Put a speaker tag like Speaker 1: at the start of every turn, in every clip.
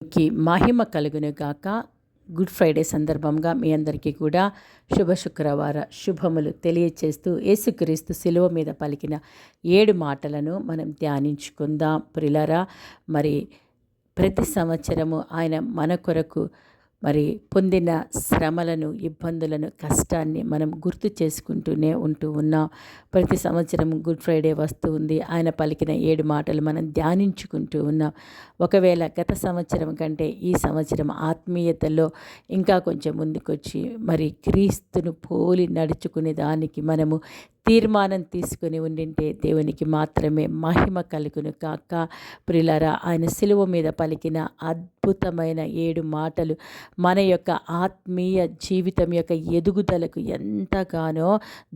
Speaker 1: దేవునికి మహిమ కలుగును గాక. గుడ్ ఫ్రైడే సందర్భంగా మీ అందరికీ కూడా శుభ శుక్రవార శుభములు తెలియచేస్తూ యేసుక్రీస్తు శిలువ మీద పలికిన 7 మాటలను మనం ధ్యానించుకుందాం. ప్రియులారా, మరి ప్రతి సంవత్సరము ఆయన మన కొరకు మరి పొందిన శ్రమలను, ఇబ్బందులను, కష్టాన్ని మనం గుర్తు చేసుకుంటూనే ఉన్నాం. ప్రతి సంవత్సరం గుడ్ ఫ్రైడే వస్తూ ఉంది. ఆయన పలికిన 7 మాటలు మనం ధ్యానించుకుంటూ ఉన్నాం. ఒకవేళ గత సంవత్సరం కంటే ఈ సంవత్సరం ఆత్మీయతలో ఇంకా కొంచెం ముందుకొచ్చి మరి క్రీస్తును పోలి నడుచుకునే దానికి మనము తీర్మానం తీసుకుని ఉండింటే దేవునికి మాత్రమే మహిమ కలుగును కాక. ప్రియులారా, ఆయన శిలువ మీద పలికిన అద్భుతమైన 7 మాటలు మన యొక్క ఆత్మీయ జీవితం యొక్క ఎదుగుదలకు ఎంతగానో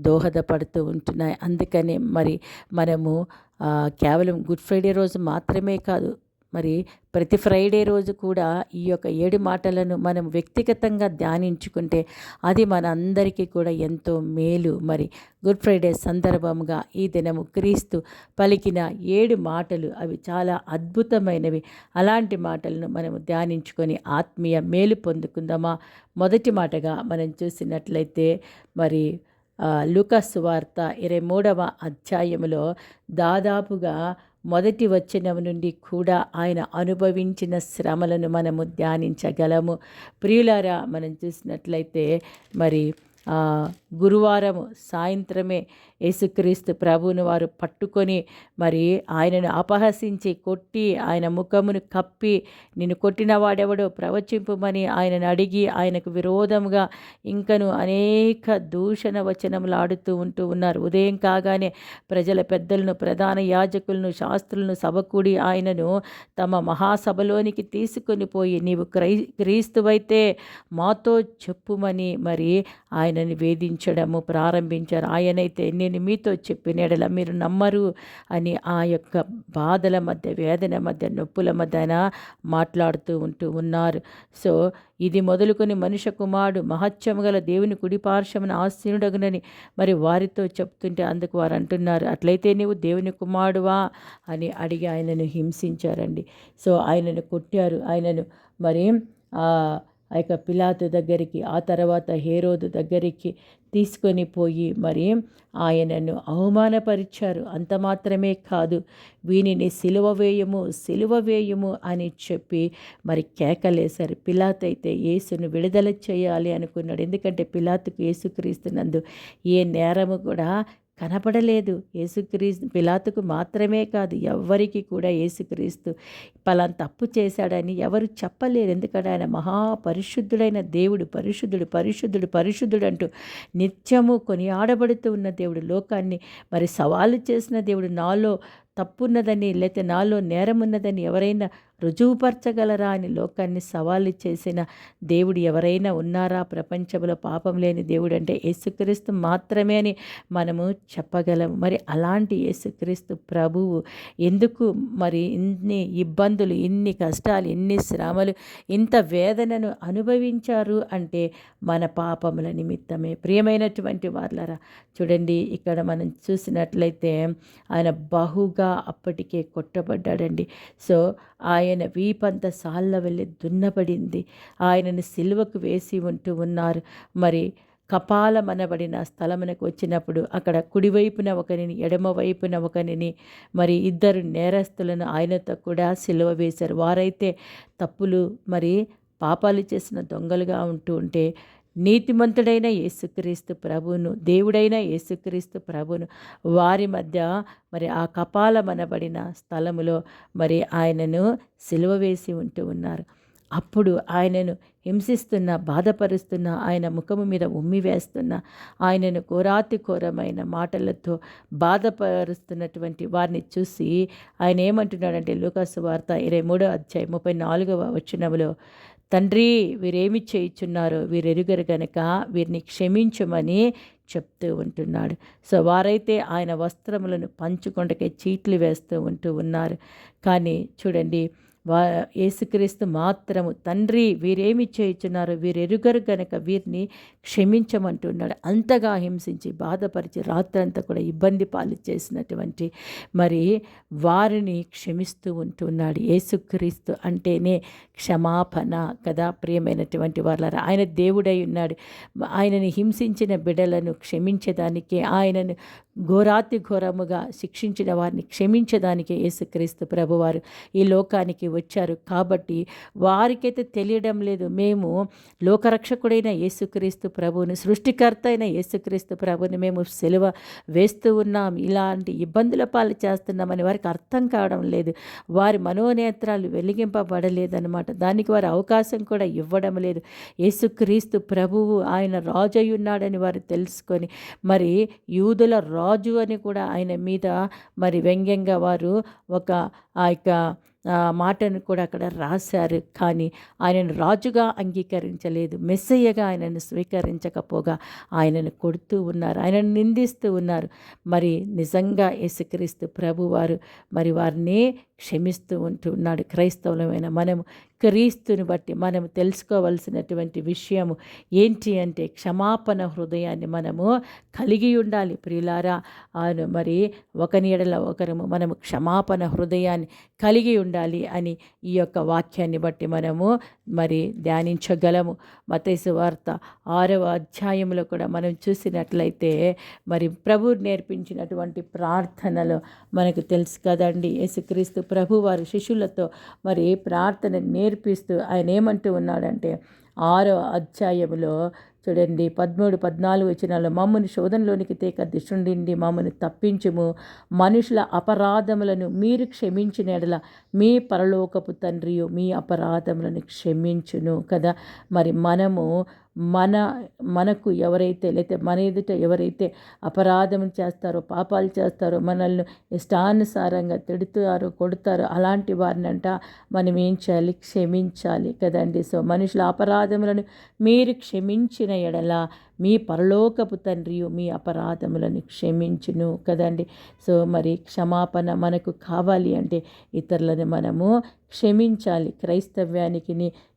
Speaker 1: దోహదపడుతూ ఉంటున్నాయి. అందుకనే మరి మనము కేవలం గుడ్ ఫ్రైడే రోజు మాత్రమే కాదు, మరి ప్రతి ఫ్రైడే రోజు కూడా ఈ యొక్క 7 మాటలను మనం వ్యక్తిగతంగా ధ్యానించుకుంటే అది మన అందరికీ కూడా ఎంతో మేలు. మరి గుడ్ ఫ్రైడే సందర్భంగా ఈ దినము క్రీస్తు పలికిన 7 మాటలు అవి చాలా అద్భుతమైనవి. అలాంటి మాటలను మనము ధ్యానించుకొని ఆత్మీయ మేలు పొందుకుందామా. మొదటి మాటగా మనం చూసినట్లయితే మరి లూకా సువార్త 23వ అధ్యాయములో దాదాపుగా మొదటి వచనం నుండి కూడా ఆయన అనుభవించిన శ్రమలను మనము ధ్యానించగలము. ప్రియులారా, మనం చూసినట్లయితే మరి గురువారము సాయంత్రమే యేసుక్రీస్తు ప్రభువును వారు పట్టుకొని మరి ఆయనను అపహసించి కొట్టి ఆయన ముఖమును కప్పి నిన్ను కొట్టిన వాడెవడో ప్రవచింపుమని ఆయనను అడిగి ఆయనకు విరోధముగా ఇంకను అనేక దూషణ వచనములు ఆడుతూ ఉన్నారు. ఉదయం కాగానే ప్రజల పెద్దలను, ప్రధాన యాజకులను, శాస్త్రులను సభకూడి ఆయనను తమ మహాసభలోనికి తీసుకొని పోయి నీవు క్రీస్తువైతే మాతో చెప్పుమని మరి ఆయనని వేధించడము ప్రారంభించారు. ఆయనైతే నేను మీతో చెప్పిన ఎడల మీరు నమ్మరు అని ఆ యొక్క బాధల మధ్య, వేదన మధ్య, నొప్పుల మధ్యన మాట్లాడుతూ ఉన్నారు. సో ఇది మొదలుకొని మనుష్య కుమారుడు మహత్యము గల దేవుని కుడిపార్శ్వమున ఆసీనుడగునని మరి వారితో చెప్తుంటే అందుకు వారు అంటున్నారు, అట్లయితే నీవు దేవుని కుమారుడువా అని అడిగి ఆయనను హింసించారండి. సో ఆయనను కొట్టారు. ఆయనను మరి ఆ యొక్క పిలాతు దగ్గరికి, ఆ తర్వాత హేరోదు దగ్గరికి తీసుకొని పోయి మరి ఆయనను అవమానపరిచారు. అంత మాత్రమే కాదు, వీనిని సిలువ వేయము అని చెప్పి మరి కేకలేశారు. పిలాతు అయితే యేసును విడుదల చేయాలి అనుకున్నాడు. ఎందుకంటే పిలాతుకు యేసుక్రీస్తునందు ఏ నేరము కూడా కనపడలేదు. పిలాతుకు మాత్రమే కాదు, ఎవ్వరికి కూడా యేసుక్రీస్తు పలానా తప్పు చేశాడని ఎవరు చెప్పలేరు. ఎందుకంటే ఆయన మహాపరిశుద్ధుడైన దేవుడు, పరిశుద్ధుడు అంటూ నిత్యము కొనియాడబడుతూ ఉన్న దేవుడు, లోకాన్ని మరి సవాలు చేసిన దేవుడు. నాలో తప్పున్నదని లేకపోతే నాలో నేరమున్నదని ఎవరైనా రుజువుపరచగలరా అని లోకాన్ని సవాలు చేసిన దేవుడు ఎవరైనా ఉన్నారా? ప్రపంచంలో పాపం లేని దేవుడు అంటే యేసుక్రీస్తు మాత్రమే అని మనము చెప్పగలము. మరి అలాంటి యేసుక్రీస్తు ప్రభువు ఎందుకు మరి ఇన్ని ఇబ్బందులు, ఇన్ని కష్టాలు, ఇన్ని శ్రమలు, ఇంత వేదనను అనుభవించారు అంటే మన పాపముల నిమిత్తమే. ప్రియమైనటువంటి వార్లారా, చూడండి, ఇక్కడ మనం చూసినట్లయితే ఆయన బహుగా అప్పటికే కొట్టబడ్డాడండి. సో ఆయన వీపంత సాళ్ళ వెళ్ళి దున్నబడింది. ఆయనను సిలువకు వేసి ఉన్నారు. మరి కపాలమనబడిన స్థలమునకు వచ్చినప్పుడు అక్కడ కుడివైపున ఒకరిని, ఎడమ వైపున ఒకరిని, మరి 2 నేరస్తులను ఆయనతో కూడా సిలువ వేశారు. వారైతే తప్పులు మరి పాపాలు చేసిన దొంగలుగా ఉంటే నీతిమంతుడైన యేసుక్రీస్తు ప్రభువును, దేవుడైన యేసుక్రీస్తు ప్రభువును వారి మధ్య మరి ఆ కపాలమనబడిన స్థలములో మరి ఆయనను సిలువ వేసి ఉన్నారు. అప్పుడు ఆయనను హింసిస్తున్న, బాధపరుస్తున్న, ఆయన ముఖము మీద ఉమ్మి వేస్తున్న, ఆయనను ఘోరాతిఘోరమైన మాటలతో బాధపరుస్తున్నటువంటి వారిని చూసి ఆయన ఏమంటున్నాడంటే లూకా సువార్త 23వ అధ్యాయం 34వ వచనములో, తండ్రి, వీరేమి చేయుచున్నారో వీరెరుగరు గనక వీరిని క్షమించమని చెప్తూ ఉంటున్నాడు. సో వారైతే ఆయన వస్త్రములను పంచుకొండకే చీట్లు వేస్తూ ఉన్నారు. కానీ చూడండి, యేసుక్రీస్తు మాత్రము తండ్రి వీరేమి చేయుచున్నారో వీరెరుగరు గనక వీరిని క్షమించమంటున్నాడు. అంతగా హింసించి బాధపరిచి రాత్రంతా కూడా ఇబ్బంది పాలు చేసినటువంటి మరి వారిని క్షమిస్తూ ఉంటున్నాడు. యేసుక్రీస్తు అంటేనే క్షమాపణ కదా ప్రియమైనటువంటి వాళ్ళారా. ఆయన దేవుడై ఉన్నాడు. ఆయనని హింసించిన బిడ్డలను క్షమించడానికే, ఆయనను ఘోరాతి ఘోరముగా శిక్షించిన వారిని క్షమించడానికే యేసుక్రీస్తు ప్రభువారు ఈ లోకానికి వచ్చారు. కాబట్టి వారికైతే తెలియడం లేదు, మేము లోకరక్షకుడైన యేసుక్రీస్తు ప్రభువుని, సృష్టికర్త అయిన యేసుక్రీస్తు ప్రభుని మేము సిలువ వేస్తూ ఉన్నాం, ఇలాంటి ఇబ్బందుల పాలు చేస్తున్నామని వారికి అర్థం కావడం లేదు. వారి మనోనేత్రాలు వెలిగింపబడలేదన్నమాట. దానికి వారి అవకాశం కూడా ఇవ్వడం లేదు. యేసుక్రీస్తు ప్రభువు ఆయన రాజు అయి ఉన్నాడని వారు తెలుసుకొని మరి యూదుల రాజు అని కూడా ఆయన మీద మరి వ్యంగ్యంగా వారు ఒక ఆ యొక్క మాటను కూడా అక్కడ రాశారు. కానీ ఆయనను రాజుగా అంగీకరించలేదు, మెస్సయ్యగా ఆయనను స్వీకరించకపోగా ఆయనను కొడుతూ ఉన్నారు, ఆయనను నిందిస్తూ ఉన్నారు. మరి నిజంగా యేసుక్రీస్తు ప్రభువారు మరి వారిని క్షమిస్తూ ఉంటున్నాడు. క్రైస్తవులమైన మనము క్రీస్తుని బట్టి మనము తెలుసుకోవలసినటువంటి విషయము ఏంటి అంటే క్షమాపణ హృదయాన్ని మనము కలిగి ఉండాలి ప్రియులారా. మరి ఒకని ఎడల ఒకరము మనము క్షమాపణ హృదయాన్ని కలిగి ఉండాలి అని ఈ యొక్క వాక్యాన్ని బట్టి మనము మరి ధ్యానించగలము. మత్తయి సువార్త 6వ అధ్యాయంలో కూడా మనం చూసినట్లయితే మరి ప్రభు నేర్పించినటువంటి ప్రార్థనలో మనకు తెలుసు కదండి. యేసుక్రీస్తు ప్రభు వారి శిష్యులతో మరి ప్రార్థన నేర్పిస్తూ ఆయన ఏమంటూ ఉన్నాడంటే 6వ అధ్యాయంలో చూడండి 13, 14 వచనాల్లో, మమ్మల్ని శోధనలోనికి తేక దుష్టుడి మమ్మల్ని తప్పించుము, మనుషుల అపరాధములను మీరు క్షమించిన ఎడల మీ పరలోకపు తండ్రియు మీ అపరాధములను క్షమించును కదా. మరి మనకు ఎవరైతే లేకపోతే మన ఎదుట ఎవరైతే అపరాధం చేస్తారో, పాపాలు చేస్తారో, మనల్ని ఇష్టానుసారంగా తిడుతారో, కొడతారో అలాంటి వారినంట మనం ఏం చేయాలి? క్షమించాలి కదండి. సో మనుషుల అపరాధములను మీరు క్షమించిన ఎడల మీ పరలోకపు తండ్రియు మీ అపరాధములను క్షమించును కదండి. సో మరి క్షమాపణ మనకు కావాలి అంటే ఇతరులను మనము క్షమించాలి. క్రైస్తవ్యానికి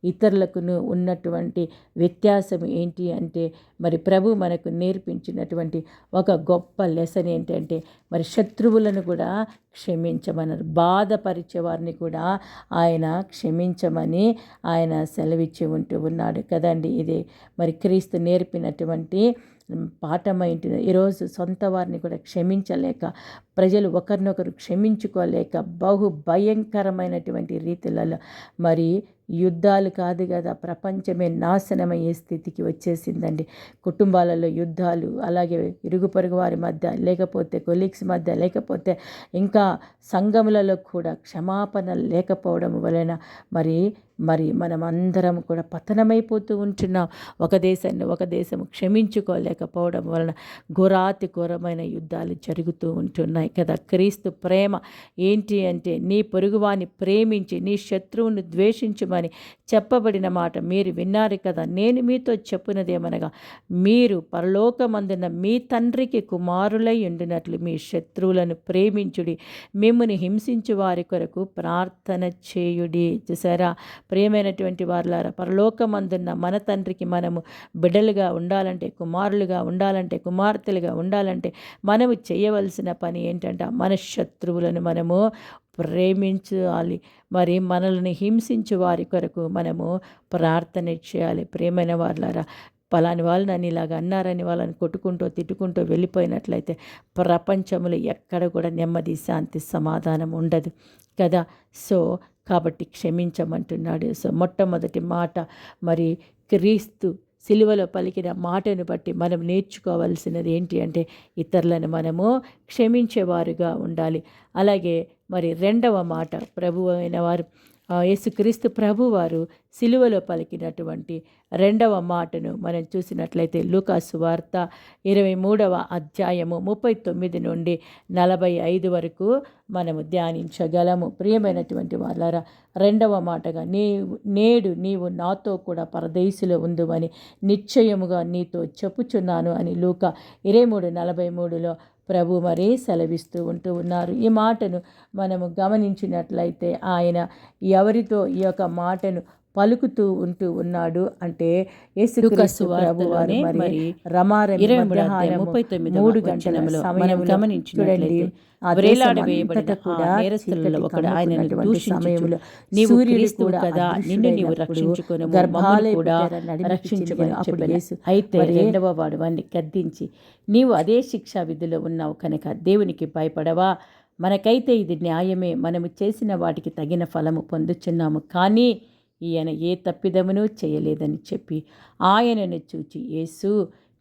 Speaker 1: ఇతరులకును ఉన్నటువంటి వ్యత్యాసం ఏంటి అంటే మరి ప్రభు మనకు నేర్పించినటువంటి ఒక గొప్ప లెసన్ ఏంటంటే మరి శత్రువులను కూడా క్షమించమన్నారు. బాధపరిచే వారిని కూడా ఆయన క్షమించమని ఆయన సెలవిచ్చి ఉన్నాడు కదండి. ఇదే మరి క్రీస్తు నేర్పినటువంటి పాఠమైంటి. ఈరోజు సొంత వారిని కూడా క్షమించలేక, ప్రజలు ఒకరినొకరు క్షమించుకోలేక బహు భయంకరమైనటువంటి రీతిలలో మరి యుద్ధాలు కాదు కదా, ప్రపంచమే నాశనమయ్యే స్థితికి వచ్చేసిందండి. కుటుంబాలలో యుద్ధాలు, అలాగే ఇరుగు పొరుగు వారి మధ్య, లేకపోతే కొలీగ్స్ మధ్య, లేకపోతే ఇంకా సంఘములలో కూడా క్షమాపణ లేకపోవడం వలన మరి మనమందరం కూడా పతనమైపోతూ ఉంటున్నాం. ఒక దేశం క్షమించుకోలేకపోవడం వలన ఘోరాతి ఘోరమైన యుద్ధాలు జరుగుతూ ఉంటున్నాయి కదా. క్రీస్తు ప్రేమ ఏంటి అంటే నీ పొరుగువాని ప్రేమించి నీ శత్రువును ద్వేషించమని చెప్పబడిన మాట మీరు విన్నారు కదా. నేను మీతో చెప్పునదేమనగా మీరు పరలోకమందున మీ తండ్రికి కుమారులై ఉండినట్లు మీ శత్రువులను ప్రేమించుడి, మిమ్ముని హింసించు వారి కొరకు ప్రార్థన చేయుడి. చూసారా ప్రియమైనటువంటి వారులారా, పరలోకమందున్న మన తండ్రికి మనము బిడ్డలుగా ఉండాలంటే, కుమారులుగా ఉండాలంటే, కుమార్తెలుగా ఉండాలంటే మనము చేయవలసిన పని ఏంటంటే మన శత్రువులను మనము ప్రేమించాలి. మరి మనల్ని హింసించు వారి కొరకు మనము ప్రార్థన చేయాలి. ప్రియమైన వారులారా, పలాని వాళ్ళు నన్ను ఇలాగ అన్నారని వాళ్ళని కొట్టుకుంటూ తిట్టుకుంటూ వెళ్ళిపోయినట్లయితే ప్రపంచంలో ఎక్కడ కూడా నెమ్మది, శాంతి, సమాధానం ఉండదు కదా. సో కాబట్టి క్షమించమంటున్నాడు. సో మొట్టమొదటి మాట మరి క్రీస్తు సిలువలో పలికిన మాటను బట్టి మనం నేర్చుకోవాల్సినది ఏంటి అంటే ఇతరులను మనము క్షమించేవారుగా ఉండాలి. అలాగే మరి రెండవ మాట ప్రభువు అయిన వారు యేసుక్రీస్తు ప్రభువారు సిలువలో పలికినటువంటి రెండవ మాటను మనం చూసినట్లయితే లూకాసు వార్త 23వ అధ్యాయము 39 నుండి 45 వరకు మనము ధ్యానించగలము. ప్రియమైనటువంటి వాళ్ళారా, రెండవ మాటగా నేడు నీవు నాతో కూడా పరదేశులో ఉందువని నిశ్చయముగా నీతో చెప్పుచున్నాను అని లూకా 23:43లో ప్రభు మరి సెలవిస్తూ ఉన్నారు. ఈ మాటను మనము గమనించినట్లయితే ఆయన ఎవరితో ఈ యొక్క మాటను పలుకుతూ ఉన్నాడు అంటే యేసుక్రీస్తు ప్రభువారు మరి రమారమి మధ్యాహ్నం 3 గంటల సమయంలో గమనించినట్లయితే నేరస్తులలో ఒకడు ఆయనను దూషించుచు నీవు క్రీస్తువు కదా, నిన్ను నీవు రక్షించుకొనుము, మమ్మల్ని కూడా రక్షించుమని చెప్పెను. అయితే రెండవ వాడు వాడిని గద్దించి, నీవు అదే శిక్షా విధిలో ఉన్నావు కనుక దేవునికి భయపడవా? మనకైతే ఇది న్యాయమే, మనము చేసిన వాటికి తగిన ఫలము పొందుచున్నాము, కానీ ఈయన ఏ తప్పిదమును చేయలేదని చెప్పి ఆయనను చూచి, యేసు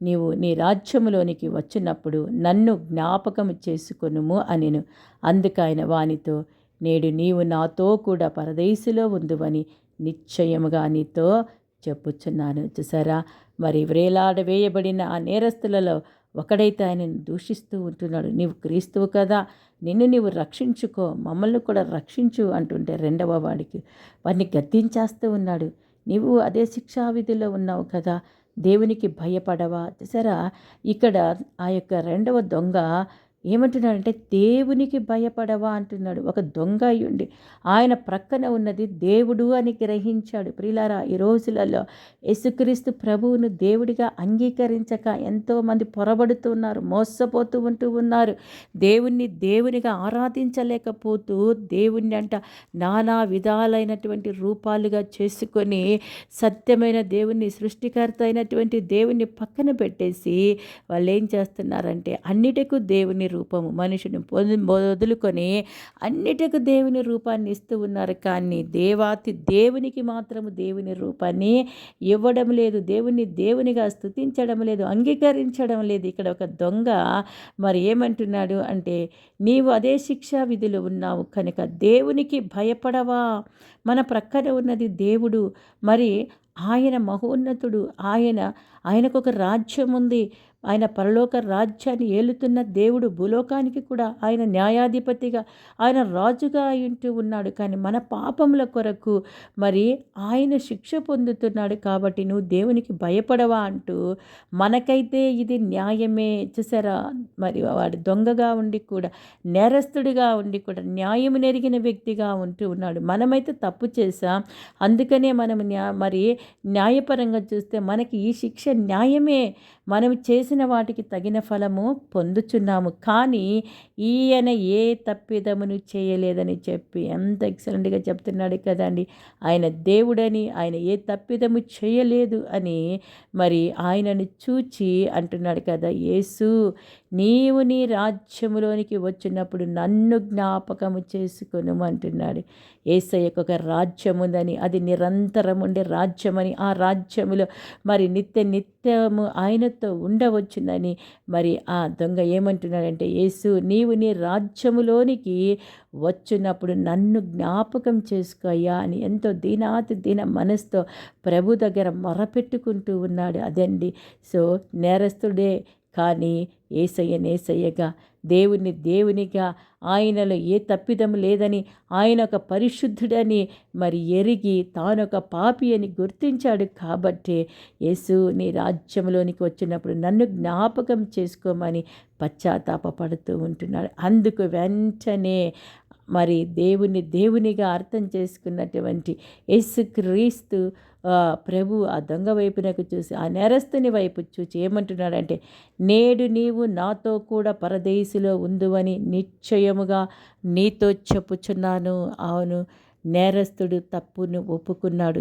Speaker 1: నీవు నీ రాజ్యములోనికి వచ్చినప్పుడు నన్ను జ్ఞాపకము చేసుకొనుము అనెను. అందుకైన వానితో, నేడు నీవు నాతో కూడా పరదేశులో ఉందువని నిశ్చయముగా నీతో చెప్పుచున్నాను. చూసారా, మరి వేలాడవేయబడిన ఆ నేరస్తులలో ఒకడైతే ఆయనను దూషిస్తూ ఉంటున్నాడు. నీవు క్రీస్తువు కదా, నిన్ను నీవు రక్షించుకో, మమ్మల్ని కూడా రక్షించు అంటుంటే రెండవ వాడిని గద్దించేస్తూ ఉన్నాడు. నీవు అదే శిక్షావిధిలో ఉన్నావు కదా, దేవునికి భయపడవా? చూసారా, ఇక్కడ ఆ యొక్క రెండవ దొంగ ఏమంటున్నాడంటే దేవునికి భయపడవా అంటున్నాడు. ఒక దొంగ అయ్యుండి ఆయన ప్రక్కన ఉన్నది దేవుడు అని గ్రహించాడు. ప్రియులారా, ఈ రోజులలో యేసుక్రీస్తు ప్రభువును దేవుడిగా అంగీకరించక ఎంతోమంది పొరబడుతున్నారు, మోసపోతూ ఉన్నారు. దేవునిగా ఆరాధించలేకపోతూ దేవుణ్ణి అంట నానా విధాలైనటువంటి రూపాలుగా చేసుకొని సత్యమైన దేవుణ్ణి, సృష్టికర్త అయినటువంటి దేవుణ్ణి పక్కన పెట్టేసి వాళ్ళు ఏం చేస్తున్నారంటే అన్నిటికీ దేవుని రూపము మనుషుని వదులుకొని అన్నిటికీ దేవుని రూపాన్ని ఇస్తూ ఉన్నారు. కానీ దేవునికి మాత్రము దేవుని రూపాన్ని ఇవ్వడం లేదు, దేవునిగా స్తుతించడం లేదు, అంగీకరించడం లేదు. ఇక్కడ ఒక దొంగ మరి ఏమంటున్నాడు అంటే, నీవు అదే శిక్షా విధిలో ఉన్నావు కనుక దేవునికి భయపడవా? మన ప్రక్కన ఉన్నది దేవుడు, మరి ఆయన మహోన్నతుడు, ఆయనకు ఒక రాజ్యం ఉంది, ఆయన పరలోక రాజ్యాన్ని ఏలుతున్న దేవుడు, భూలోకానికి కూడా ఆయన న్యాయాధిపతిగా, ఆయన రాజుగా ఉంటూ ఉన్నాడు. కానీ మన పాపముల కొరకు మరి ఆయన శిక్ష పొందుతున్నాడు. కాబట్టి నువ్వు దేవునికి భయపడవా అంటూ మనకైతే ఇది న్యాయమే. చూసారా, మరి వాడు దొంగగా ఉండి కూడా, నేరస్తుడిగా ఉండి కూడా, న్యాయం నెరిగిన వ్యక్తిగా ఉంటూ ఉన్నాడు. మనమైతే తప్పు చేసాం, అందుకనే మనం మరి న్యాయపరంగా చూస్తే మనకి ఈ శిక్ష న్యాయమే, మనం చేసిన వాటికి తగిన ఫలము పొందుచున్నాము. కానీ ఈయన ఏ తప్పిదమును చేయలేదని చెప్పి ఎంత ఎక్సలెంట్గా చెప్తున్నాడు కదండి. ఆయన దేవుడని, ఆయన ఏ తప్పిదము చేయలేదు అని మరి ఆయనను చూచి అంటున్నాడు కదా, యేసు నీవు నీ రాజ్యములోనికి వచ్చినప్పుడు నన్ను జ్ఞాపకము చేసుకొను అంటున్నాడు. యేసయ్యకు ఒక రాజ్యం ఉందని, అది నిరంతరం ఉండే రాజ్యమని, ఆ రాజ్యములో మరి నిత్యము ఆయనతో ఉండవచ్చునని మరి ఆ దొంగ ఏమంటున్నాడంటే, యేసు నీవు నీ రాజ్యములోనికి వచ్చినప్పుడు నన్ను జ్ఞాపకం చేసుకోయ్యా అని ఎంతో దీన మనసుతో ప్రభు దగ్గర మొరపెట్టుకుంటూ ఉన్నాడు. అదండి. సో నేరస్తుడే కానీ ఏసయ్యగా, దేవునిగా, ఆయనలో ఏ తప్పిదము లేదని, ఆయన ఒక పరిశుద్ధుడని మరి ఎరిగి తానొక పాపి అని గుర్తించాడు. కాబట్టి యేసు నీ రాజ్యంలోనికి వచ్చినప్పుడు నన్ను జ్ఞాపకం చేసుకోమని పశ్చాత్తాపడుతూ ఉంటున్నాడు. అందుకు వెంటనే మరి దేవునిగా అర్థం చేసుకున్నటువంటి యేసుక్రీస్తు ప్రభు ఆ దొంగ వైపునకు చూసి, ఆ నేరస్తుని వైపు చూసి ఏమంటున్నాడంటే, నేడు నీవు నాతో కూడా పరదేశిలో ఉందువని నిశ్చయముగా నీతో చెప్పుచున్నాను. అవును, నేరస్తుడు తప్పును ఒప్పుకున్నాడు,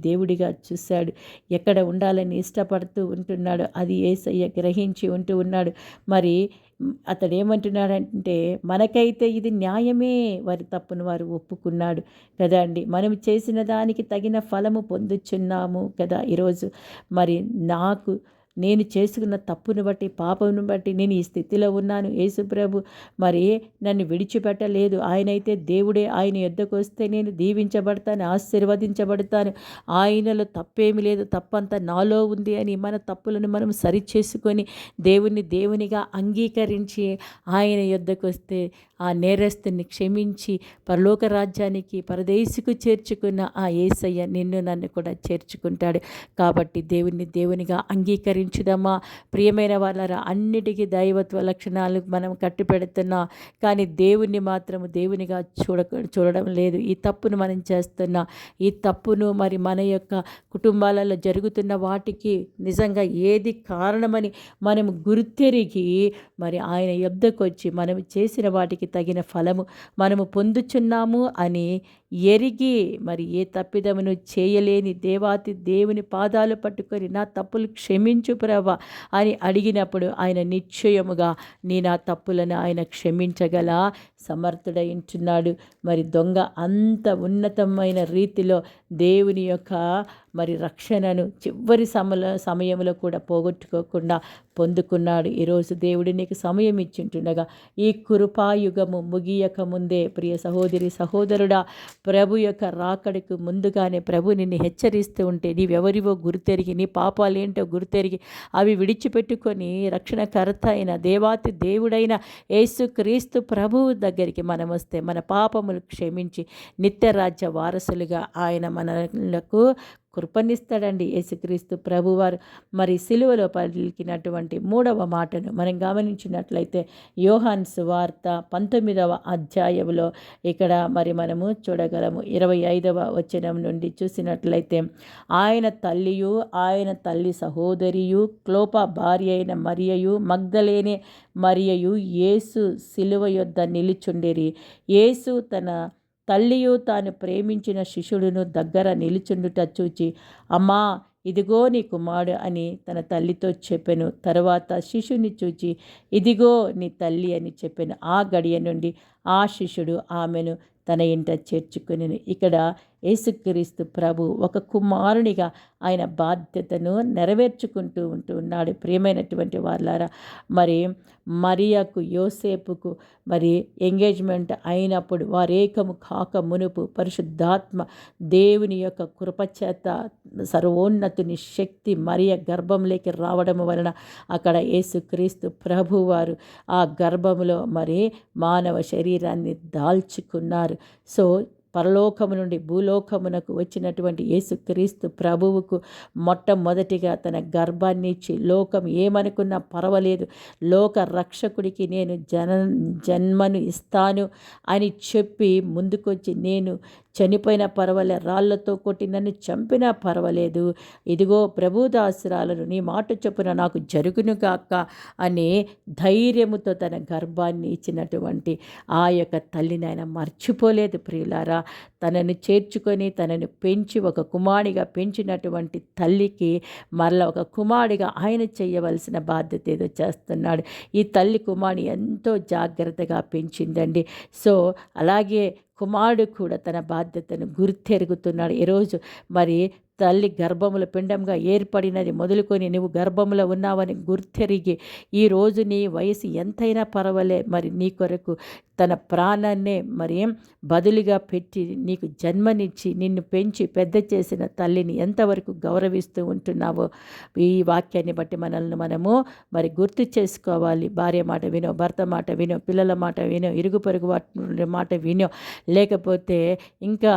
Speaker 1: దేవుడిగా చూశాడు, ఎక్కడ ఉండాలని ఇష్టపడుతూ ఉంటున్నాడు, అది యేసయ్య గ్రహించి ఉంటూ ఉన్నాడు. మరి అతడు ఏమంటున్నాడంటే, మనకైతే ఇది న్యాయమే, వారి తప్పును వారు ఒప్పుకున్నాడు కదా అండి. మనం చేసిన దానికి తగిన ఫలము పొందుచున్నాము కదా. ఈరోజు మరి నేను చేసుకున్న తప్పును బట్టి, పాపమును బట్టి నేను ఈ స్థితిలో ఉన్నాను. యేసుప్రభు మరి నన్ను విడిచిపెట్టలేదు. ఆయనైతే దేవుడే, ఆయన యొద్దకు వస్తే నేను దీవించబడతాను, ఆశీర్వదించబడతాను, ఆయనలో తప్పేమి లేదు, తప్పంతా నాలో ఉంది అని మన తప్పులను మనం సరిచేసుకొని దేవునిగా అంగీకరించి ఆయన యొద్దకు వస్తే ఆ నేరస్తుని క్షమించి పరలోక రాజ్యానికి, పరదేశుకు చేర్చుకున్న ఆ యేసయ్య నన్ను కూడా చేర్చుకుంటాడు. కాబట్టి దేవునిగా అంగీకరించి అంగీకరించుదమ్మా. ప్రియమైన వాళ్ళరా, అన్నిటికీ దైవత్వ లక్షణాలు మనం కట్టి పెడుతున్నా, కానీ దేవుణ్ణి మాత్రము దేవునిగా చూడడం లేదు. ఈ తప్పును మనం చేస్తున్నా. ఈ తప్పును మరి మన యొక్క కుటుంబాలలో జరుగుతున్న వాటికి నిజంగా ఏది కారణమని మనము గుర్తెరిగి మరి ఆయన యొద్దకు వచ్చి మనము చేసిన వాటికి తగిన ఫలము మనము పొందుచున్నాము అని ఎరిగి మరి ఏ తప్పిదమును చేయలేని దేవాతి దేవుని పాదాలు పట్టుకొని నా తప్పులు క్షమించు ప్రభా అని అడిగినప్పుడు ఆయన నిశ్చయముగా నా తప్పులను ఆయన క్షమించగల సమర్థుడై ఉంటున్నాడు. మరి దొంగ అంత ఉన్నతమైన రీతిలో దేవుని యొక్క మరి రక్షణను చివరి సమయంలో కూడా పోగొట్టుకోకుండా పొందుకున్నాడు. ఈరోజు దేవుడు నీకు సమయం ఇచ్చింటుండగా ఈ కృపాయుగము ముగియక ముందే ప్రియ సహోదరి సహోదరుడా, ప్రభు యొక్క రాకడకు ముందుగానే ప్రభు నిన్ను హెచ్చరిస్తూ ఉంటే నీవెవరివో గుర్తెరిగి, నీ పాపాలేంటో గుర్తెరిగి అవి విడిచిపెట్టుకొని రక్షణకర్త అయిన దేవాతి దేవుడైన యేసుక్రీస్తు ప్రభువు దగ్గరికి మనం వస్తే మన పాపములు క్షమించి నిత్యరాజ్య వారసులుగా ఆయన మనలకు కృపనిస్తాడండి యేసుక్రీస్తు ప్రభువారు. మరి సిలువలో పలికినటువంటి 3వ మాటను మనం గమనించినట్లయితే యోహాను సువార్త 19వ అధ్యాయంలో ఇక్కడ మరి మనము చూడగలము. 25వ వచనం నుండి చూసినట్లయితే, ఆయన తల్లియు ఆయన తల్లి సహోదరియు క్లోప భార్య అయిన మరియయు మగ్దలేనే మరియయు యేసు సిలువ యొద్ద నిలుచుండిరి. యేసు తన తల్లియు తాను ప్రేమించిన శిష్యుడును దగ్గర నిలుచుండుట చూచి, అమ్మా ఇదిగో నీ కుమారుడు అని తన తల్లితో చెప్పెను. తరువాత శిష్యుని చూచి, ఇదిగో నీ తల్లి అని చెప్పెను. ఆ గడియ నుండి ఆ శిష్యుడు ఆమెను తన ఇంట చేర్చుకుని. ఇక్కడ యేసుక్రీస్తు ప్రభు ఒక కుమారునిగా ఆయన బాధ్యతను నెరవేర్చుకుంటూ ఉన్నాడు. ప్రియమైనటువంటి వాళ్ళారా, మరి మరియకు యోసేపుకు మరి ఎంగేజ్మెంట్ అయినప్పుడు వారేకము కాక మునుపు పరిశుద్ధాత్మ దేవుని యొక్క కృపచేత సర్వోన్నతుని శక్తి మరియ గర్భంలోకి రావడం వలన అక్కడ యేసుక్రీస్తు ప్రభువారు ఆ గర్భములో మరి మానవ శరీరాన్ని దాల్చుకున్నారు. సో పరలోకము నుండి భూలోకమునకు వచ్చినటువంటి యేసుక్రీస్తు ప్రభువుకు మొట్టమొదటిగా తన గర్భాన్ని ఇచ్చి, లోకం ఏమనుకున్నా పర్వాలేదు, లోక రక్షకుడికి నేను జన్మను ఇస్తాను అని చెప్పి ముందుకొచ్చి, నేను చనిపోయినా పర్వాలే, రాళ్లతో కొట్టి నన్ను చంపినా పర్వాలేదు, ఇదిగో ప్రభుదాసురాలను నీ మాట చొప్పున నాకు జరుగునుగాక అనే ధైర్యముతో తన గర్భాన్ని ఇచ్చినటువంటి ఆ యొక్క తల్లిని ఆయన మర్చిపోలేదు. ప్రియులారా, తనను చేర్చుకొని తనను పెంచి ఒక కుమారుడిగా పెంచినటువంటి తల్లికి మరలా ఒక కుమారుడిగా ఆయన చేయవలసిన బాధ్యత ఏదో చేస్తున్నాడు. ఈ తల్లి కుమారుని ఎంతో జాగ్రత్తగా పెంచిందండి. సో అలాగే కుమారుడు కూడా తన బాధ్యతను గుర్తెరుగుతున్నాడు. ఈరోజు మరి తల్లి గర్భముల పిండంగా ఏర్పడినది మొదలుకొని నువ్వు గర్భములో ఉన్నావని గుర్తెరిగి, ఈరోజు నీ వయసు ఎంతైనా పర్వాలే, మరి నీ కొరకు తన ప్రాణాన్నే మరి బదులుగా పెట్టి నీకు జన్మనిచ్చి నిన్ను పెంచి పెద్ద చేసిన తల్లిని ఎంతవరకు గౌరవిస్తూ ఉంటున్నావో ఈ వాక్యాన్ని బట్టి మనము మరి గుర్తు చేసుకోవాలి. భార్య మాట వినో, భర్త మాట వినో, పిల్లల మాట వినో, ఇరుగు పొరుగు మాట వినో, లేకపోతే ఇంకా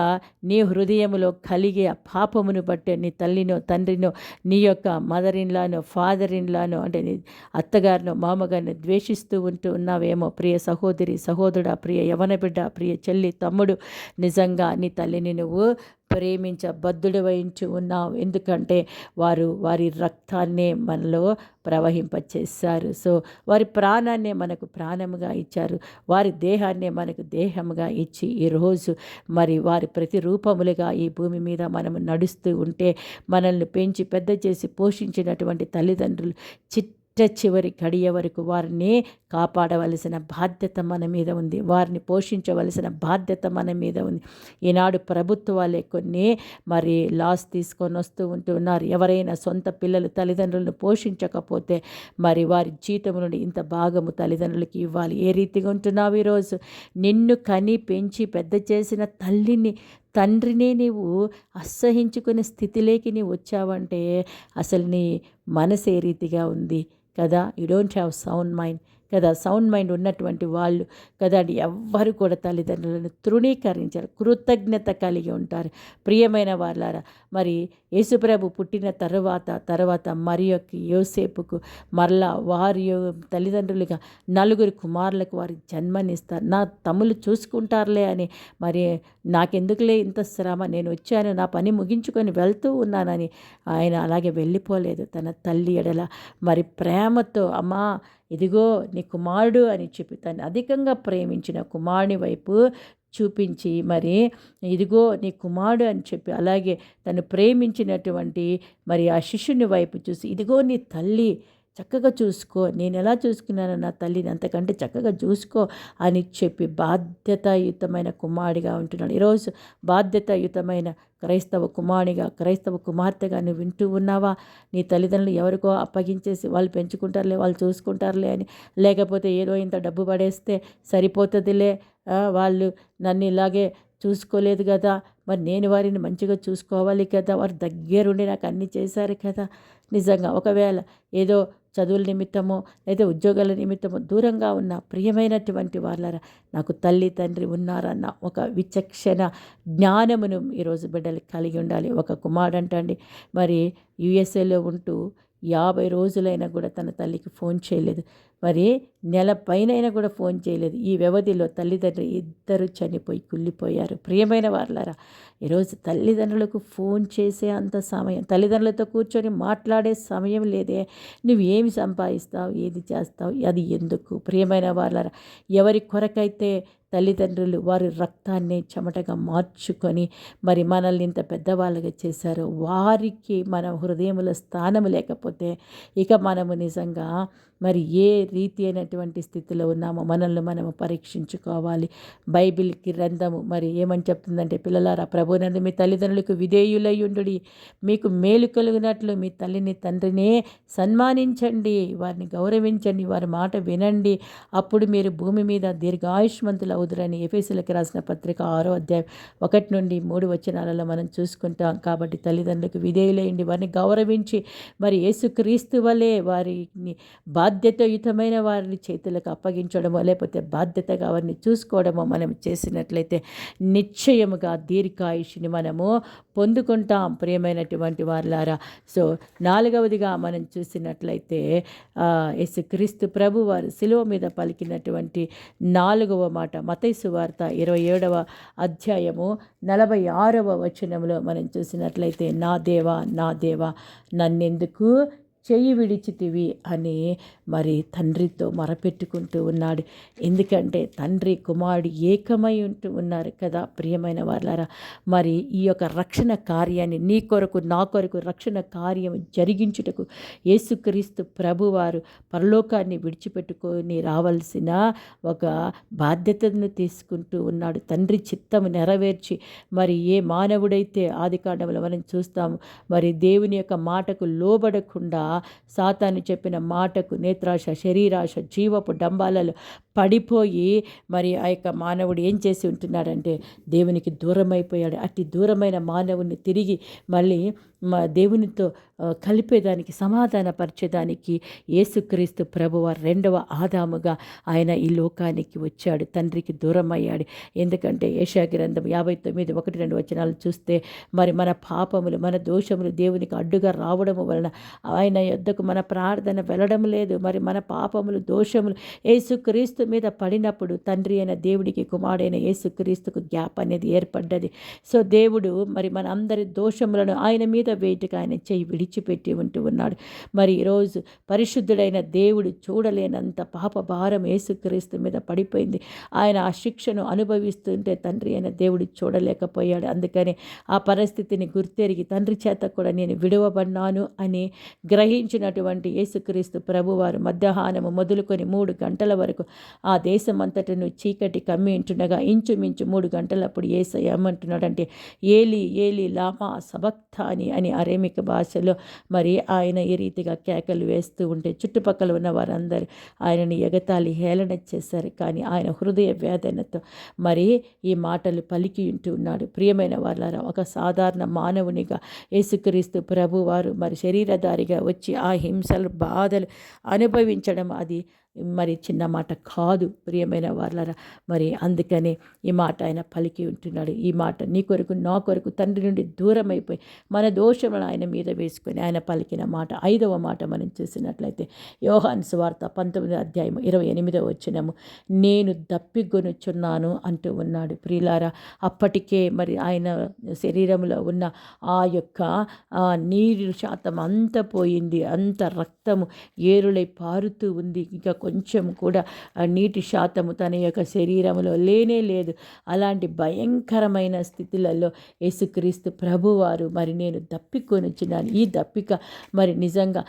Speaker 1: నీ హృదయంలో కలిగే ఆ పాపమును బట్టి నీ తల్లినో తండ్రినో నీ యొక్క మదర్ ఇన్లానో ఫాదర్ ఇన్లానో అంటే నీ అత్తగారినో మామగారినో ద్వేషిస్తూ ఉన్నావేమో. ప్రియ సహోదరి సహోదరుడా, ప్రియ యవన బిడ్డ, ప్రియ చెల్లి తమ్ముడు, నిజంగా నీ తల్లిని నువ్వు ప్రేమించబద్ధుడు వహించి ఉన్నావు. ఎందుకంటే వారి రక్తాన్నే మనలో ప్రవహింపచేశారు. సో వారి ప్రాణాన్నే మనకు ప్రాణముగా ఇచ్చారు. వారి దేహాన్నే మనకు దేహముగా ఇచ్చి ఈరోజు మరి వారి ప్రతిరూపములుగా ఈ భూమి మీద మనము నడుస్తూ ఉంటే, మనల్ని పెంచి పెద్ద చేసి పోషించినటువంటి తల్లిదండ్రులు చివరి గడియ వరకు వారిని కాపాడవలసిన బాధ్యత మన మీద ఉంది. వారిని పోషించవలసిన బాధ్యత మన మీద ఉంది. ఈనాడు ప్రభుత్వాలే కొన్ని మరి లాస్ తీసుకొని వస్తూ ఉంటున్నారు. ఎవరైనా సొంత పిల్లలు తల్లిదండ్రులను పోషించకపోతే మరి వారి జీతం నుండి ఇంత భాగము తల్లిదండ్రులకి ఇవ్వాలి. ఏ రీతిగా ఉంటున్నావు ఈరోజు? నిన్ను కని పెంచి పెద్ద చేసిన తండ్రిని నీవు అసహించుకునే స్థితిలోకి నీవు వచ్చావంటే అసలు నీ మనసు ఏ రీతిగా ఉంది కదా? You don't have sound mind. కదా, సౌండ్ మైండ్ ఉన్నటువంటి వాళ్ళు కదా అండి, ఎవ్వరు కూడా తల్లిదండ్రులను తృణీకరించారు, కృతజ్ఞత కలిగి ఉంటారు. ప్రియమైన వాళ్ళారా, మరి యేసుప్రభు పుట్టిన తర్వాత మరి యొక్క యోసేపుకు మరలా వారి తల్లిదండ్రులుగా నలుగురు కుమారులకు వారికి జన్మనిస్తారు. నా తమ్ముళ్ళు చూసుకుంటారులే అని, మరి నాకెందుకులే ఇంత శ్రమ, నేను వచ్చాను నా పని ముగించుకొని వెళ్తూ ఉన్నానని ఆయన అలాగే వెళ్ళిపోలేదు. తన తల్లి ఎడల మరి ప్రేమతో, అమ్మా ఇదిగో నీ కుమారుడు అని చెప్పి తను అధికంగా ప్రేమించిన కుమారుని వైపు చూపించి, మరి ఇదిగో నీ కుమారుడు అని చెప్పి అలాగే తను ప్రేమించినటువంటి మరి ఆ శిష్యుని వైపు చూసి, ఇదిగో నీ తల్లి, చక్కగా చూసుకో, నేను ఎలా చూసుకున్నానో నా తల్లిని అంతకంటే చక్కగా చూసుకో అని చెప్పి బాధ్యతాయుతమైన కుమారుడిగా ఉంటున్నాడు. ఈరోజు బాధ్యతాయుతమైన క్రైస్తవ కుమారునిగా, క్రైస్తవ కుమార్తెగా నువ్వు వింటూ ఉన్నావా? నీ తల్లిదండ్రులు ఎవరికో అప్పగించేసి వాళ్ళు పెంచుకుంటారులే, వాళ్ళు చూసుకుంటారులే అని, లేకపోతే ఏదో ఇంత డబ్బు పడేస్తే సరిపోతుందిలే, వాళ్ళు నన్ను ఇలాగే చూసుకోలేదు కదా, మరి నేను వారిని మంచిగా చూసుకోవాలి కదా, వారు దగ్గరుండి నాకు అన్నీ చేశారు కదా. నిజంగా ఒకవేళ ఏదో చదువుల నిమిత్తమో లేదా ఉద్యోగాల నిమిత్తమో దూరంగా ఉన్న ప్రియమైనటువంటి వాళ్ళరా, నాకు తల్లి తండ్రి ఉన్నారన్న ఒక విచక్షణ జ్ఞానమును ఈరోజు బిడ్డలు కలిగి ఉండాలి. ఒక కుమారుడు అంటండి, మరి యుఎస్ఏలో ఉంటూ 50 రోజులైనా కూడా తన తల్లికి ఫోన్ చేయలేదు, మరి నెల పైనైనా కూడా ఫోన్ చేయలేదు. ఈ వ్యవధిలో తల్లిదండ్రులు ఇద్దరు చనిపోయి కుళ్ళిపోయారు. ప్రియమైన వాళ్ళారా, ఈరోజు తల్లిదండ్రులకు ఫోన్ చేసే అంత సమయం, తల్లిదండ్రులతో కూర్చొని మాట్లాడే సమయం లేదే. నువ్వు ఏమి సంపాదిస్తావు, ఏది చేస్తావు, అది ఎందుకు? ప్రియమైన వాళ్ళారా, ఎవరి కొరకైతే తల్లిదండ్రులు వారి రక్తాన్ని చెమటగా మార్చుకొని మరి మనల్ని ఇంత పెద్దవాళ్ళగా చేశారో వారికి మన హృదయములో స్థానం లేకపోతే ఇక మనము నిజంగా మరి ఏ రీతి అయినటువంటి స్థితిలో ఉన్నామో మనల్ని మనము పరీక్షించుకోవాలి. బైబిల్ గ్రంథము మరి ఏమని చెప్తుందంటే, పిల్లలారా ప్రభునందు మీ తల్లిదండ్రులకు విధేయులై ఉండుడి, మీకు మేలు కలుగునట్లు మీ తల్లిని తండ్రినే సన్మానించండి, వారిని గౌరవించండి, వారి మాట వినండి, అప్పుడు మీరు భూమి మీద దీర్ఘాయుష్మంతులు అవుదురని ఎఫెసీయులకు రాసిన పత్రిక 6వ అధ్యాయం 1 నుండి 3 వచనాలలో మనం చూసుకుంటాం. కాబట్టి తల్లిదండ్రులకు విధేయులైండి, వారిని గౌరవించి మరి యేసుక్రీస్తు వలె వారిని బాధ్యతాయుతమైన వారిని చేతులకు అప్పగించడమో లేకపోతే బాధ్యతగా వారిని చూసుకోవడమో మనం చేసినట్లయితే నిశ్చయముగా దీర్ఘాయుష్ని మనము పొందుకుంటాం. ప్రియమైనటువంటి వారులారా, సో 4వదిగా మనం చూసినట్లయితే యేసుక్రీస్తు ప్రభు వారు శిలువ మీద పలికినటువంటి 4వ మాట మత్తయి సువార్త 27వ అధ్యాయము 46వ వచనంలో మనం చూసినట్లయితే, నా దేవా నా దేవా నన్నెందుకు చెయ్యి విడిచితివి అని మరి తండ్రితో మొరపెట్టుకుంటూ ఉన్నాడు. ఎందుకంటే తండ్రి కుమారుడు ఏకమై ఉంటూ ఉన్నారు కదా. ప్రియమైన వాళ్ళారా, మరి ఈ యొక్క రక్షణ కార్యాన్ని నీ కొరకు నా కొరకు రక్షణ కార్యం జరిగించుటకు యేసుక్రీస్తు ప్రభువారు పరలోకాన్ని విడిచిపెట్టుకొని రావాల్సిన ఒక బాధ్యతను తీసుకుంటూ ఉన్నాడు. తండ్రి చిత్తము నెరవేర్చి మరి ఏ మానవుడైతే ఆదికాండంలో మనం చూస్తాము, మరి దేవుని యొక్క మాటకు లోబడకుండా సాతాను చెప్పిన మాటకు నేత్రాశ, శరీరాశ, జీవపు డంబాలలో పడిపోయి మరి ఆ యొక్క మానవుడు ఏం చేసి ఉంటున్నాడంటే దేవునికి దూరమైపోయాడు. అట్టి దూరమైన మానవుని తిరిగి మళ్ళీ దేవునితో కలిపేదానికి, సమాధానపరిచేదానికి యేసుక్రీస్తు ప్రభువారు 2వ ఆదాముగా ఆయన ఈ లోకానికి వచ్చాడు. తండ్రికి దూరమయ్యాడు. ఎందుకంటే యెషయా గ్రంథం 59:1-2 వచనాలు చూస్తే, మరి మన పాపములు మన దోషములు దేవునికి అడ్డుగా రావడము వలన ఆయన యొద్దకు మన ప్రార్థన వెళ్ళడం లేదు. మరి మన పాపములు దోషములు యేసుక్రీస్తు మీద పడినప్పుడు తండ్రి అయిన దేవుడికి కుమారుడైన యేసుక్రీస్తుకు గ్యాప్ అనేది ఏర్పడ్డది. సో దేవుడు మరి మన అందరి దోషములను ఆయన మీద వేటుగా ఆయన చెయ్యి విడిచిపెట్టి ఉంటూ ఉన్నాడు. మరి ఈరోజు పరిశుద్ధుడైన దేవుడు చూడలేనంత పాప భారం యేసుక్రీస్తు మీద పడిపోయింది. ఆయన ఆ శిక్షను అనుభవిస్తుంటే తండ్రి అయిన దేవుడు చూడలేకపోయాడు. అందుకని ఆ పరిస్థితిని గుర్తెరిగి తండ్రి చేత కూడా నేను విడువబడినాను అని గ్రహించినటువంటి యేసుక్రీస్తు ప్రభువారు మధ్యాహ్నము మొదలుకొని 3 గంటల వరకు ఆ దేశం అంతటను చీకటి కమ్మి ఉంటుండగా ఇంచుమించు 3 గంటలప్పుడు యేసయ్య ఏమంటున్నాడంటే, ఏలి ఏలి లామా సబక్తాని అని అరేమిక భాషలో మరి ఆయన ఈ రీతిగా కేకలు వేస్తూ ఉంటే చుట్టుపక్కల ఉన్న వారందరూ ఆయనని ఎగతాళి హేళన చేశారు. కానీ ఆయన హృదయ వేదనతో మరి ఈ మాటలు పలికి ఉంటూ ఉన్నాడు. ప్రియమైన వాళ్ళారా, ఒక సాధారణ మానవునిగా యేసుక్రీస్తు ప్రభువారు మరి శరీరధారిగా వచ్చి ఆ హింసలు బాధలు అనుభవించడం అది మరి చిన్న మాట కాదు ప్రియమైన వాళ్ళరా. మరి అందుకని ఈ మాట ఆయన పలికి ఉంటున్నాడు. ఈ మాట నీ కొరకు నా కొరకు తండ్రి నుండి దూరం అయిపోయి మన దోషములను ఆయన మీద వేసుకొని ఆయన పలికిన మాట. 5వ మాట మనం చూసినట్లయితే యోహాను సువార్త 19వ అధ్యాయం 28వ వచనము, నేను దప్పిగొనుచున్నాను అంటూ ఉన్నాడు. ప్రియులారా, అప్పటికే మరి ఆయన శరీరంలో ఉన్న ఆ యొక్క నీరు శాతం అంతా పోయింది, అంత రక్తము ఏరులై పారుతూ ఉంది. ఇంకా కొంచెం కూడా నీటి శాతము తన యొక్క శరీరంలో లేనే లేదు. అలాంటి భయంకరమైన స్థితులలో యేసుక్రీస్తు ప్రభువారు మరి నేను దప్పికొనుచున్నాను, ఈ దప్పిక మరి నిజంగా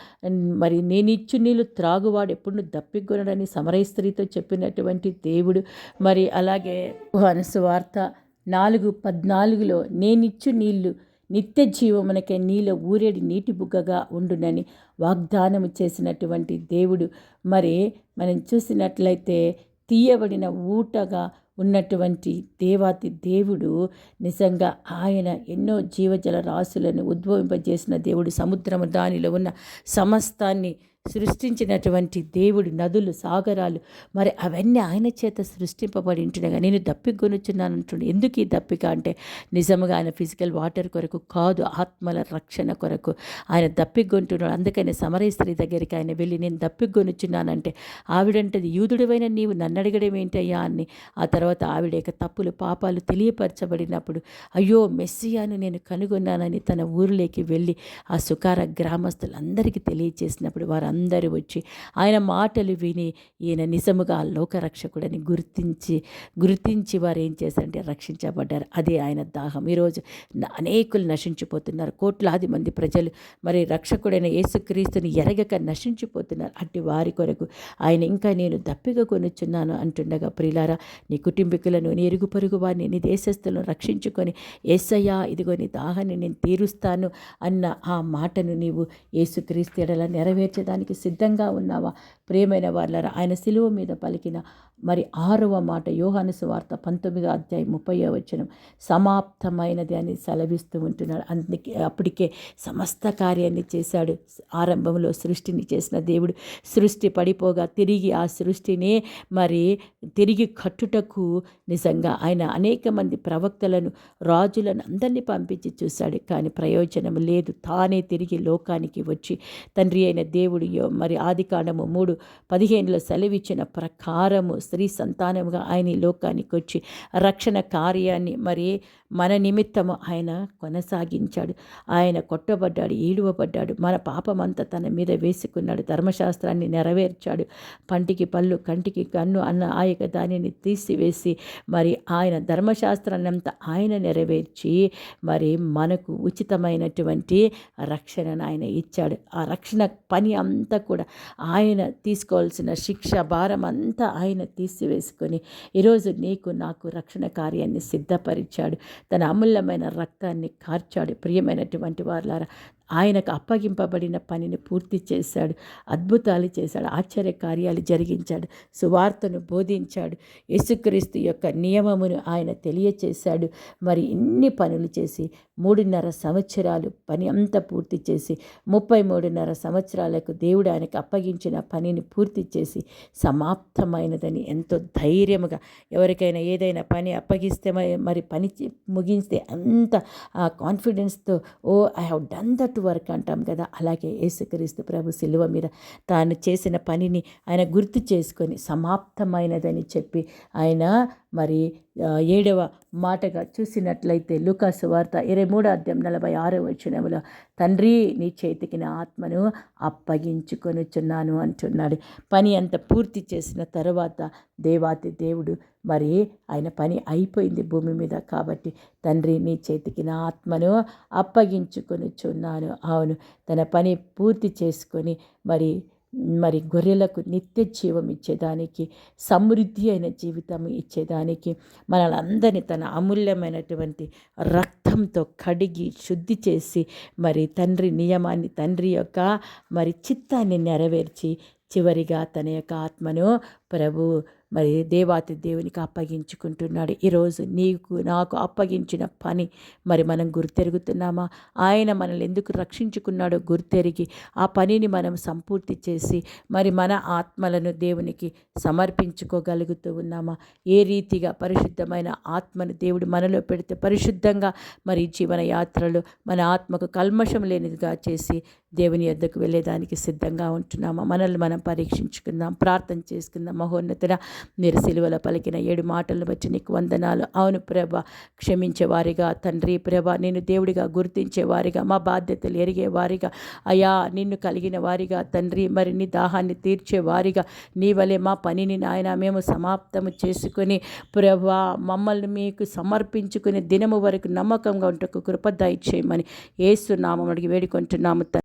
Speaker 1: మరి నేను ఇచ్చు నీళ్ళు త్రాగువాడు ఎప్పుడు దప్పికొనడని సమరయ స్త్రీతో చెప్పినటువంటి దేవుడు. మరి అలాగే యోహాను సువార్త 4:14లో నేనిచ్చు నీళ్లు నిత్య జీవమునకే నీలో ఊరేడి నీటి బుగ్గగా ఉండునని వాగ్దానము చేసినటువంటి దేవుడు. మరి మనం చూసినట్లయితే తీయబడిన ఊటగా ఉన్నటువంటి దేవాతి దేవుడు నిజంగా ఆయన ఎన్నో జీవజల రాశులను ఉద్భవింపజేసిన దేవుడు. సముద్రము దానిలో ఉన్న సమస్తాన్ని సృష్టించినటువంటి దేవుడు, నదులు, సాగరాలు మరి అవన్నీ ఆయన చేత సృష్టింపబడి ఉంటుండగా నేను దప్పికొనుచున్నాను అంటుండే. ఎందుకు ఈ దప్పిక అంటే నిజంగా ఆయన ఫిజికల్ వాటర్ కొరకు కాదు, ఆత్మల రక్షణ కొరకు ఆయన దప్పికొంటున్నాడు. అందుకని సమరయ స్త్రీ దగ్గరికి ఆయన వెళ్ళి నేను దప్పికొనుచున్నానంటే ఆవిడంటది, యూదుడివైన నీవు నన్ను అడగడం ఏంటయ్యా అని. ఆ తర్వాత ఆవిడ యొక్క తప్పులు పాపాలు తెలియపరచబడినప్పుడు అయ్యో మెస్సియాను నేను కనుగొన్నానని తన ఊరిలోకి వెళ్ళి ఆ సుకార గ్రామస్తులందరికీ తెలియచేసినప్పుడు వారందరూ వచ్చి ఆయన మాటలు విని ఈయన నిజముగా లోకరక్షకుడని గుర్తించి వారు ఏం చేశారంటే రక్షించబడ్డారు. అదే ఆయన దాహం. ఈరోజు అనేకులు నశించిపోతున్నారు. కోట్లాది మంది ప్రజలు మరి రక్షకుడైన యేసుక్రీస్తుని ఎరగక నశించిపోతున్నారు. అట్టి వారి కొరకు ఆయన ఇంకా నేను దప్పిక కొనుచున్నాను అంటుండగా, ప్రియులారా, నీ కుటుంబీకులను, నీ ఇరుగు పొరుగు వారిని, నీ దేశస్తులను రక్షించుకొని యేసయ్యా ఇదిగో నీ దాహాన్ని నేను తీరుస్తాను అన్న ఆ మాటను నీవు యేసుక్రీస్తు ఎడల నెరవేర్చడానికి సిద్ధంగా ఉన్నావా? ప్రియమైన వాళ్ళారా, ఆయన సిలువ మీద పలికిన మరి 6వ మాట యోహాను సువార్త 19వ అధ్యాయం 30వ వచనం సమాప్తమైనది అని సెలవిస్తూ ఉంటున్నాడు. అందుకే అప్పటికే సమస్త కార్యాన్ని చేశాడు. ఆరంభంలో సృష్టిని చేసిన దేవుడు సృష్టి పడిపోగా తిరిగి ఆ సృష్టినే మరి తిరిగి కట్టుటకు నిజంగా ఆయన అనేక మంది ప్రవక్తలను, రాజులను అందరినీ పంపించి చూశాడు. కానీ ప్రయోజనం లేదు. తానే తిరిగి లోకానికి వచ్చి తండ్రి అయిన దేవుడు మరి ఆదికాండము 3:15లో సెలవిచ్చిన ప్రకారము స్త్రీ సంతానముగా ఆయన ఈ లోకానికి వచ్చి రక్షణ కార్యాన్ని మరి మన నిమిత్తము ఆయన కొనసాగించాడు. ఆయన కొట్టబడ్డాడు, ఈడువబడ్డాడు, మన పాపమంతా తన మీద వేసుకున్నాడు, ధర్మశాస్త్రాన్ని నెరవేర్చాడు. పంటికి పళ్ళు కంటికి కన్ను అన్న ఆ యొక్క దానిని తీసివేసి మరి ఆయన ధర్మశాస్త్రాన్ని అంతా ఆయన నెరవేర్చి మరి మనకు ఉచితమైనటువంటి రక్షణను ఆయన ఇచ్చాడు. ఆ రక్షణ పని అంతా కూడా ఆయన తీసుకోవాల్సిన శిక్ష భారం అంతా ఆయన తీసివేసుకొని ఈరోజు నీకు నాకు రక్షణ కార్యాన్ని సిద్ధపరిచాడు. తన అమూల్యమైన రక్తాన్ని కార్చాడు. ప్రియమైనటువంటి వారులారా, ఆయనకు అప్పగింపబడిన పనిని పూర్తి చేశాడు. అద్భుతాలు చేశాడు, ఆశ్చర్య కార్యాలు జరిగించాడు, సువార్తను బోధించాడు, యేసుక్రీస్తు యొక్క నియమమును ఆయన తెలియచేశాడు. మరి ఇన్ని పనులు చేసి 3.5 సంవత్సరాలు పని అంతా పూర్తి చేసి 33.5 సంవత్సరాలకు దేవుడు ఆయనకు అప్పగించిన పనిని పూర్తి చేసి సమాప్తమైనదని ఎంతో ధైర్యముగా ఎవరికైనా ఏదైనా పని అప్పగిస్తే మరి పని ముగిస్తే అంత కాన్ఫిడెన్స్తో I have done that work అంటాం కదా. అలాగే యేసుక్రీస్తు ప్రభు సిలువ మీద తాను చేసిన పనిని ఆయన గుర్తు చేసుకొని సమాప్తమైనదని చెప్పి ఆయన మరి 7వ మాటగా చూసినట్లయితే లూకాసు వార్త 23వ అధ్యాయం 46వ వచనములో తండ్రి నీ చేతికి నా ఆత్మను అప్పగించుకొనుచున్నాను అంటున్నాడు. పని అంత పూర్తి చేసిన తర్వాత దేవాతి దేవుడు మరి ఆయన పని అయిపోయింది భూమి మీద. కాబట్టి తండ్రి నీ చేతికి నా ఆత్మను అప్పగించుకొనుచున్నాను. అవును, తన పని పూర్తి చేసుకొని మరి గొర్రెలకు నిత్య జీవం ఇచ్చేదానికి, సమృద్ధి అయిన జీవితం ఇచ్చేదానికి మనలందరినీ తన అమూల్యమైనటువంటి రక్తంతో కడిగి శుద్ధి చేసి మరి తండ్రి నియమాన్ని, తండ్రి యొక్క మరి చిత్తాన్ని నెరవేర్చి చివరిగా తన యొక్క ఆత్మను ప్రభు మరి దేవాతి దేవునికి అప్పగించుకుంటున్నాడు. ఈరోజు నీకు నాకు అప్పగించిన పని మరి మనం గుర్తెరుగుతున్నామా? ఆయన మనల్ని ఎందుకు రక్షించుకున్నాడో గుర్తెరిగి ఆ పనిని మనం సంపూర్తి చేసి మరి మన ఆత్మలను దేవునికి సమర్పించుకోగలుగుతూ ఉన్నామా? ఏ రీతిగా పరిశుద్ధమైన ఆత్మను దేవుడు మనలో పెడితే పరిశుద్ధంగా మరి జీవన యాత్రలు మన ఆత్మకు కల్మషం లేనిదిగా చేసి దేవుని యొద్దకు వెళ్ళేదానికి సిద్ధంగా ఉంటున్నామా? మనల్ని మనం పరీక్షించుకుందాం, ప్రార్థన చేసుకుందాం. మహోన్నతుడ, మీరు సిలువలో పలికిన 7 మాటలను బట్టి నీకు వందనాలు. అవును ప్రభ, క్షమించేవారిగా తండ్రి ప్రభ, నేను దేవుడిగా గుర్తించేవారిగా, మా బాధ్యతలు ఎరిగేవారిగా అయా, నిన్ను కలిగిన వారిగా తండ్రి, మరి నీ దాహాన్ని తీర్చేవారిగా నీ వలె మా పనిని నాయన మేము సమాప్తము చేసుకొని ప్రభా మమ్మల్ని మీకు సమర్పించుకునే దినము వరకు నమ్మకంగా ఉంటకు కృప దయచేయమని యేసు నామమున అడిగి వేడుకుంటున్నాము.